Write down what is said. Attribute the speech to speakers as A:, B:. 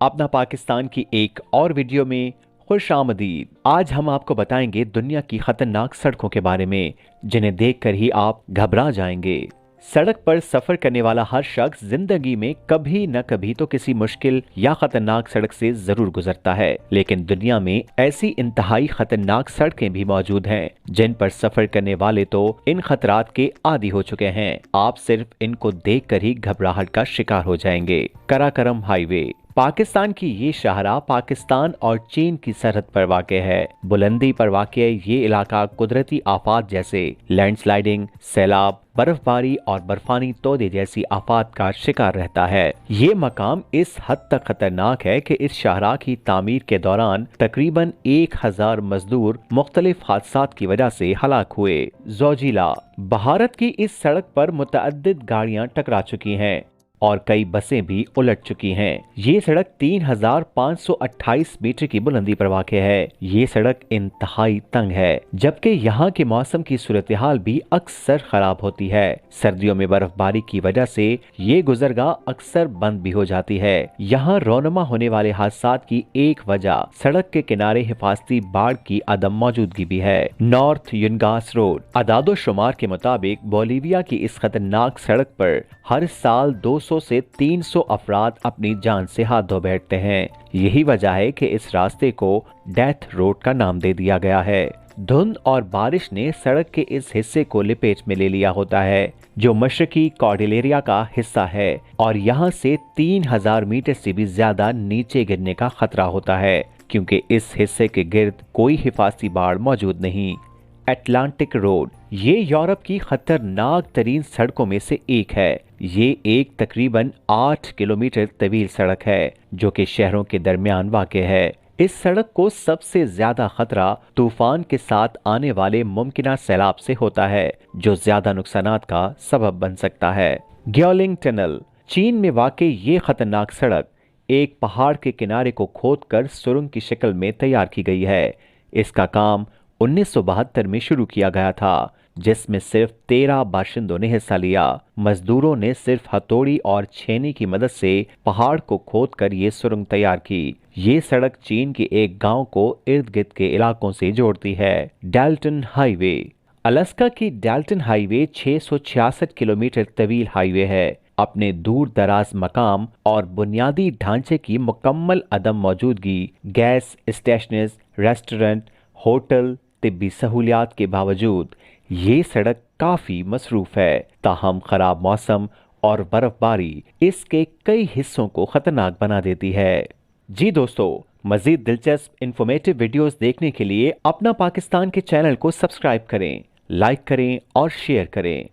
A: अपना पाकिस्तान की एक और वीडियो में खुश आमदीद। आज हम आपको बताएंगे दुनिया की खतरनाक सड़कों के बारे में जिन्हें देखकर ही आप घबरा जाएंगे। सड़क पर सफर करने वाला हर शख्स जिंदगी में कभी न कभी तो किसी मुश्किल या खतरनाक सड़क से जरूर गुजरता है, लेकिन दुनिया में ऐसी इंतहाई खतरनाक सड़कें भी मौजूद हैं जिन पर सफर करने वाले तो इन खतरात के आदी हो चुके हैं। आप सिर्फ इनको देखकर ही घबराहट का शिकार हो जाएंगे। कराकरम हाईवे पाकिस्तान की ये शाहराह पाकिस्तान और चीन की सरहद पर वाक़ है। बुलंदी पर वाक़ ये इलाका कुदरती आफात जैसे लैंडस्लाइडिंग, सैलाब, बर्फबारी और बर्फानी तोदे जैसी आफात का शिकार रहता है। ये मकाम इस हद तक खतरनाक है कि इस शाहराह की तामीर के दौरान तकरीबन 1000 मजदूर मुख्तलिफ हादसात की वजह से हलाक हुए। जोजिला भारत की इस सड़क पर मुतअद्दिद गाड़ियां टकरा चुकी हैं और कई बसें भी उलट चुकी हैं। ये सड़क 3528 मीटर की बुलंदी पर वाक़ है। ये सड़क इंतहाई तंग है, जबकि यहाँ के मौसम की सूरत हाल भी अक्सर खराब होती है। सर्दियों में बर्फबारी की वजह से ये गुजरगाह अक्सर बंद भी हो जाती है। यहाँ रोनमा होने वाले हादसात की एक वजह सड़क के किनारे हिफाजती बाड़ की अदम मौजूदगी भी है। नॉर्थ युनगास रोड अदादो शुमार के मुताबिक बोलीविया की इस खतरनाक सड़क पर हर साल 200 से 300 अफराद अपनी जान से हाथ धो बैठते हैं। यही वजह है कि इस रास्ते को डेथ रोड का नाम दे दिया गया है। धुंध और बारिश ने सड़क के इस हिस्से को लपेट में ले लिया होता है, जो मशरकी कॉर्डिलेरिया का हिस्सा है और यहाँ से 3000 मीटर से भी ज्यादा नीचे गिरने का खतरा होता है, क्योंकि इस हिस्से के गिर्द कोई हिफाजती बाड़ मौजूद नहीं। अटलांटिक रोड ये यूरोप की खतरनाक तरीन सड़कों में से एक है। ये एक तकरीबन 8 किलोमीटर तवील सड़क है जो कि शहरों के दरमियान वाक़ है। इस सड़क को सबसे ज्यादा खतरा तूफान के साथ आने वाले मुमकिना सैलाब से होता है, जो ज्यादा नुकसानात का सबब बन सकता है। ग्योलिंग टनल चीन में वाक़ ये खतरनाक सड़क एक पहाड़ के किनारे को खोदकर सुरंग की शक्ल में तैयार की गई है। इसका काम 1972 में शुरू किया गया था, जिसमें सिर्फ 13 बाशिंदों ने हिस्सा लिया। मजदूरों ने सिर्फ हथौड़ी और छेनी की मदद से पहाड़ को खोदकर ये सुरंग तैयार की। ये सड़क चीन के एक गांव को इर्द गिर्द के इलाकों से जोड़ती है। डाल्टन हाईवे अलास्का की डाल्टन हाईवे 666 किलोमीटर तवील हाईवे है। अपने दूर दराज मकाम और बुनियादी ढांचे की मुकम्मल अदम मौजूदगी, गैस स्टेशन, रेस्टोरेंट, होटल, तिब्बी सहूलियात के बावजूद ये सड़क काफी मसरूफ है। ताहम खराब मौसम और बर्फबारी इसके कई हिस्सों को खतरनाक बना देती है। जी दोस्तों, मजीद दिलचस्प इंफॉर्मेटिव वीडियोस देखने के लिए अपना पाकिस्तान के चैनल को सब्सक्राइब करें, लाइक करें और शेयर करें।